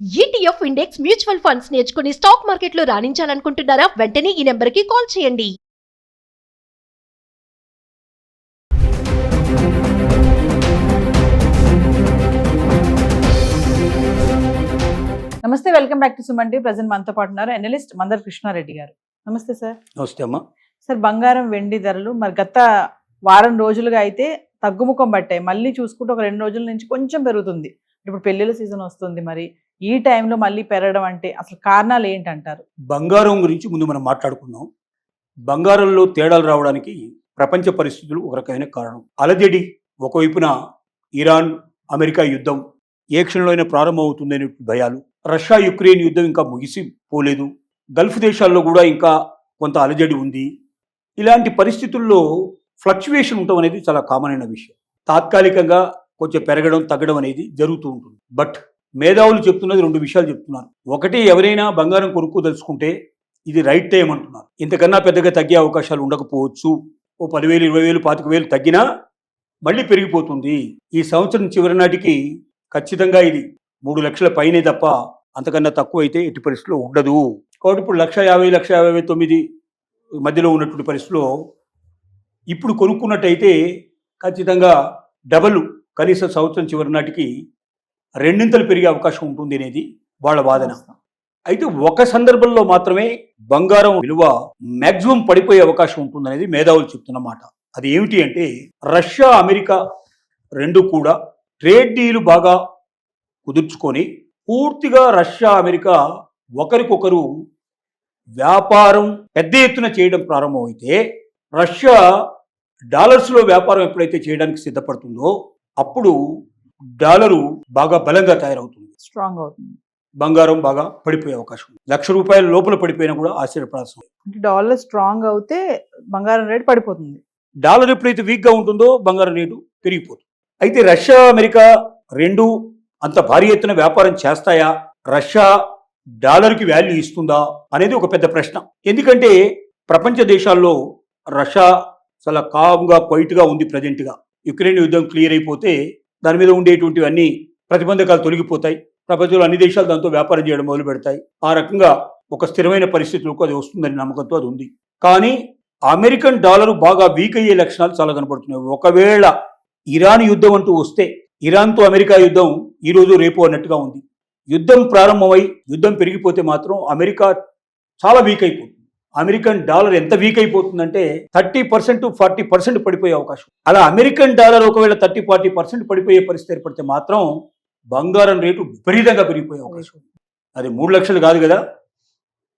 ETF index mutual funds నేర్చుకుని stock మార్కెట్లో రాణించాలనుకుంటున్నారా? వెంటనే ఈ నెంబర్కి కాల్ చేయండి. నమస్తే, welcome back to Suman TV. Present మనతో పాటు ఉన్నారు అనలిస్ట్ మందర్ కృష్ణారెడ్డి గారు. నమస్తే సార్. నమస్తే అమ్మా. సార్, బంగారం వెండి ధరలు మరి గత వారం రోజులుగా అయితే తగ్గుముఖం పట్టాయి. మళ్ళీ చూసుకుంటే ఒక 2 రోజుల నుంచి కొంచెం పెరుగుతుంది. ఇప్పుడు పెళ్లిళ్ళ సీజన్ వస్తుంది. మరి ఈ టైంలో మళ్ళీ పెరగడం అంటే అసలు కారణాలు ఏంటంటారు? బంగారం గురించి ముందు మనం మాట్లాడుకుందాం. బంగారంలో తేడాలు రావడానికి ప్రపంచ పరిస్థితులు ఒక రకమైన కారణం. అలజడి ఒకవైపున ఇరాన్ అమెరికా యుద్ధం ఏ క్షణంలో అయినా ప్రారంభమవుతుందనే భయాలు, రష్యా యుక్రెయిన్ యుద్ధం ఇంకా ముగిసిపోలేదు, గల్ఫ్ దేశాల్లో కూడా ఇంకా కొంత అలజడి ఉంది. ఇలాంటి పరిస్థితుల్లో ఫ్లక్చువేషన్ ఉండటం అనేది చాలా కామన్ అయిన విషయం. తాత్కాలికంగా కొంచెం పెరగడం తగ్గడం అనేది జరుగుతూ ఉంటుంది. బట్ మేధావులు చెప్తున్నది 2 విషయాలు చెప్తున్నారు. ఒకటి, ఎవరైనా బంగారం కొనుక్కోదలుచుకుంటే ఇది రైట్ టైం అంటున్నారు. ఇంతకన్నా పెద్దగా తగ్గే అవకాశాలు ఉండకపోవచ్చు. ఓ 10,000, 20,000, 25,000 తగ్గినా మళ్ళీ పెరిగిపోతుంది. ఈ సంవత్సరం చివరి నాటికి ఖచ్చితంగా ఇది 3 లక్షల పైనే తప్ప అంతకన్నా తక్కువ అయితే ఎట్టి పరిస్థితిలో ఉండదు. కాబట్టి ఇప్పుడు 1,50,000, 1,59,000 మధ్యలో ఉన్నటువంటి పరిస్థితిలో ఇప్పుడు కొనుక్కున్నట్టయితే ఖచ్చితంగా డబల్, కనీసం సంవత్సరం చివరి నాటికి 2 పెరిగే అవకాశం ఉంటుంది అనేది వాళ్ళ వాదన. అయితే ఒక సందర్భంలో మాత్రమే బంగారం విలువ మ్యాక్సిమం పడిపోయే అవకాశం ఉంటుందనేది మేధావులు చెప్తున్న మాట. అది ఏమిటి అంటే, రష్యా అమెరికా 2 కూడా ట్రేడ్ డీలు బాగా కుదుర్చుకొని పూర్తిగా రష్యా అమెరికా ఒకరికొకరు వ్యాపారం పెద్ద ఎత్తున చేయడం ప్రారంభమైతే, రష్యా డాలర్స్లో వ్యాపారం ఎప్పుడైతే చేయడానికి సిద్ధపడుతుందో అప్పుడు డాలరు బాగా బలంగా తయారవుతుంది, స్ట్రాంగ్ అవుతుంది. బంగారం బాగా పడిపోయే అవకాశం ఉంది. ₹1,00,000 లోపల పడిపోయినా కూడా ఆశ్చర్యపడాల్సిన. అంటే డాలర్ స్ట్రాంగ్ అవుతే బంగారం రేట్ పడిపోతుంది. డాలర్ ఎప్పుడైతే వీక్గా ఉంటుందో బంగారం రేటు పెరిగిపోతుంది. అయితే రష్యా అమెరికా 2 అంత భారీ ఎత్తున వ్యాపారం చేస్తాయా, రష్యా డాలర్కి వాల్యూ ఇస్తుందా అనేది ఒక పెద్ద ప్రశ్న. ఎందుకంటే ప్రపంచ దేశాల్లో రష్యా చాలా కామ్గా క్వైట్గా ఉంది ప్రజెంట్గా. యుక్రెయిన్ యుద్ధం క్లియర్ అయిపోతే దాని మీద ఉండేటువంటివి అన్ని ప్రతిబంధకాలు తొలగిపోతాయి. ప్రపంచంలో అన్ని దేశాలు దాంతో వ్యాపారం చేయడం మొదలు పెడతాయి. ఆ రకంగా ఒక స్థిరమైన పరిస్థితులకు అది వస్తుందని నమ్మకంతో అది ఉంది. కానీ అమెరికన్ డాలర్ బాగా వీక్ అయ్యే లక్షణాలు చాలా కనపడుతున్నాయి. ఒకవేళ ఇరాన్ యుద్ధం అంటూ వస్తే, ఇరాన్తో అమెరికా యుద్ధం ఈరోజు రేపు అన్నట్టుగా ఉంది. యుద్ధం ప్రారంభమై యుద్ధం పెరిగిపోతే మాత్రం అమెరికా చాలా వీక్ అయిపోతుంది. అమెరికన్ డాలర్ ఎంత వీక్ అయిపోతుందంటే 30% 40% పడిపోయే అవకాశం. అలా అమెరికన్ డాలర్ ఒకవేళ 30-40% పడిపోయే పరిస్థితి ఏర్పడితే మాత్రం బంగారం రేటు విపరీతంగా పెరిగిపోయే అవకాశం. అది 3 లక్షలు కాదు కదా,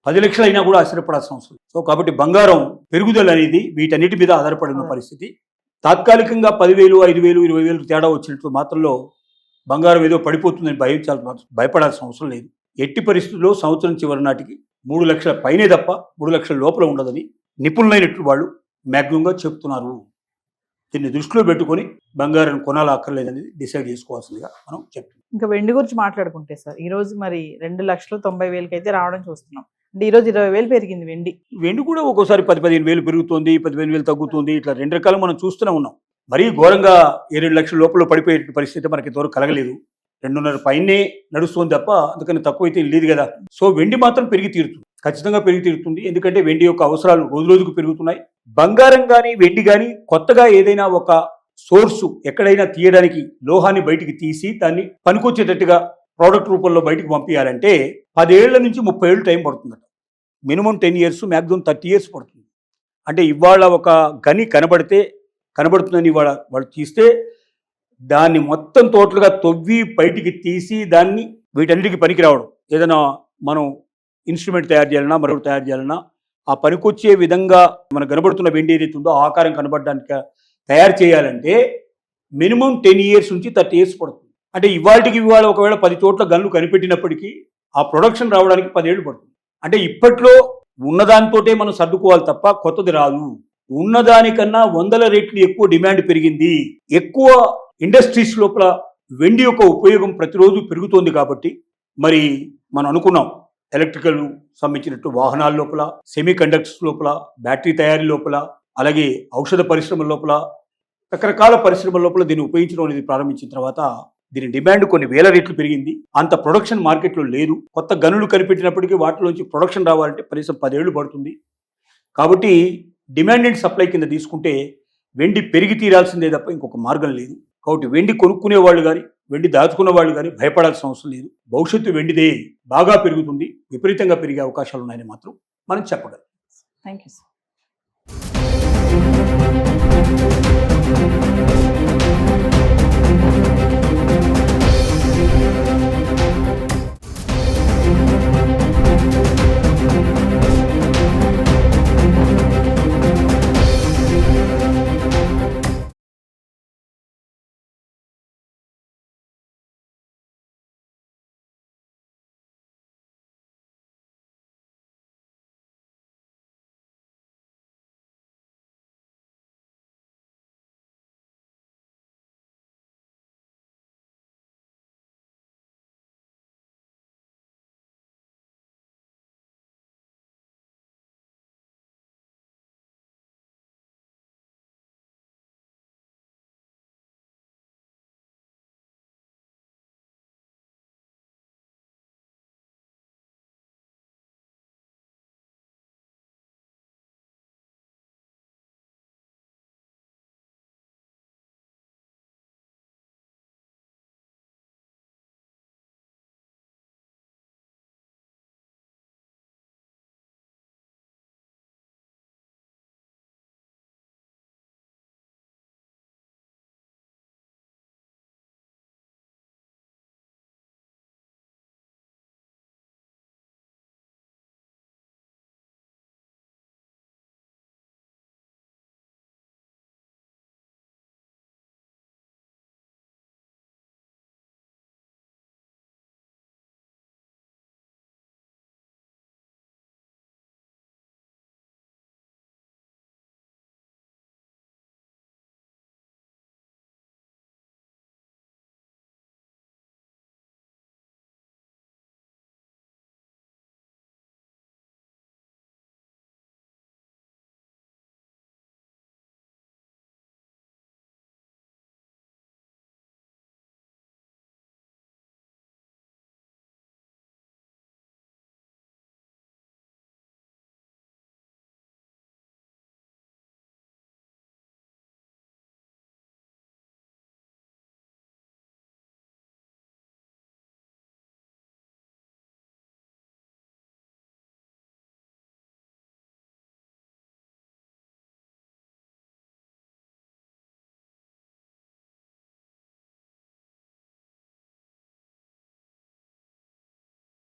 10 లక్షలు అయినా కూడా ఆశ్చర్యపడాల్సిన అవసరం. సో కాబట్టి బంగారం పెరుగుదల అనేది వీటన్నిటి మీద ఆధారపడిన పరిస్థితి. తాత్కాలికంగా 10,000, 5,000, 20,000 తేడా వచ్చినట్లు మాత్రంలో బంగారం ఏదో పడిపోతుందని భయపడాల్సిన అవసరం లేదు. ఎట్టి పరిస్థితుల్లో సంవత్సరం చివరి నాటికి 3 లక్షల పైనే తప్ప 3 లక్షల లోపల ఉండదని నిపుణులైనట్లు వాళ్ళు మ్యాక్సిమంగా చెప్తున్నారు. దీన్ని దృష్టిలో పెట్టుకొని బంగారం కొనాలా అక్కర్లేదనేది డిసైడ్ చేసుకోవాల్సిందిగా మనం చెప్తున్నాం. ఇంకా వెండి గురించి మాట్లాడుకుంటే సార్, ఈ రోజు మరి 2,90,000 అయితే రావడం చూస్తున్నాం. అంటే ఈ రోజు 20,000 పెరిగింది వెండి. వెండి కూడా ఒక్కోసారి 10-15,000 పెరుగుతుంది, 15,000 తగ్గుతుంది. ఇట్లా 2 రకాలు మనం చూస్తూనే ఉన్నాం. మరీ ఘోరంగా 7 లక్షల లోపల పడిపోయే పరిస్థితి మనకి ఇంతవరకు కలగలేదు. 2.5 పైనే నడుస్తుంది తప్ప అందుకని తక్కువైతే లేదు కదా. సో వెండి మాత్రం పెరిగి తీరుతుంది, ఖచ్చితంగా పెరిగి తీరుతుంది. ఎందుకంటే వెండి యొక్క అవసరాలు రోజు రోజుకు పెరుగుతున్నాయి. బంగారం కానీ వెండి కానీ కొత్తగా ఏదైనా ఒక సోర్సు ఎక్కడైనా తీయడానికి, లోహాన్ని బయటికి తీసి దాన్ని పనికొచ్చేటట్టుగా ప్రోడక్ట్ రూపంలో బయటికి పంపించాలంటే 10 ఏళ్ల నుంచి 30 ఏళ్ళు టైం పడుతుందట. మినిమం 10 years, మ్యాక్సిమం 30 years పడుతుంది. అంటే ఇవాళ ఒక గని కనబడుతుందని వాళ్ళు తీస్తే దాన్ని మొత్తం టోటల్గా తవ్వి బయటికి తీసి దాన్ని వీటన్నిటికీ పనికి రావడం, ఏదైనా మనం ఇన్స్ట్రుమెంట్ తయారు చేయాలన్నా మరొకటి తయారు చేయాలన్నా ఆ పనికొచ్చే విధంగా మనకు కనబడుతున్న వెండి ఏదైతే ఉందో ఆకారం కనబడడానికి తయారు చేయాలంటే మినిమం 10 years నుంచి 30 years పడుతుంది. అంటే ఇవాళ ఒకవేళ 10 చోట్ల గన్లు కనిపెట్టినప్పటికీ ఆ ప్రొడక్షన్ రావడానికి 10 ఏళ్ళు పడుతుంది. అంటే ఇప్పట్లో ఉన్నదానితోటే మనం సర్దుకోవాలి తప్ప కొత్తది రాదు. ఉన్నదానికన్నా 100 రెట్లు ఎక్కువ డిమాండ్ పెరిగింది. ఎక్కువ ఇండస్ట్రీస్ లోపల వెండి యొక్క ఉపయోగం ప్రతిరోజు పెరుగుతోంది. కాబట్టి మరి మనం అనుకున్నాం, ఎలక్ట్రికల్ సంబంధించినట్టు వాహనాల లోపల, సెమీ కండక్టర్స్ లోపల, బ్యాటరీ తయారీ లోపల, అలాగే ఔషధ పరిశ్రమల లోపల, రకరకాల పరిశ్రమల లోపల దీన్ని ఉపయోగించడం అనేది ప్రారంభించిన తర్వాత దీని డిమాండ్ కొన్ని వేల రెట్లు పెరిగింది. అంత ప్రొడక్షన్ మార్కెట్లో లేదు. కొత్త గనులు కనిపెట్టినప్పటికీ వాటిలోంచి ప్రొడక్షన్ రావాలంటే కనీసం 10 ఏళ్ళు పడుతుంది. కాబట్టి డిమాండ్ అండ్ సప్లై కింద తీసుకుంటే వెండి పెరిగి తీరాల్సిందే తప్ప ఇంకొక మార్గం లేదు. కాబట్టి వెండి కొనుక్కునే వాళ్ళు కానీ వెండి దాచుకున్న వాళ్ళు కానీ భయపడాల్సిన అవసరం లేదు. భవిష్యత్తు వెండిదే బాగా పెరుగుతుంది, విపరీతంగా పెరిగే అవకాశాలు ఉన్నాయని మాత్రం మనం చెప్పగలం. Thank you sir.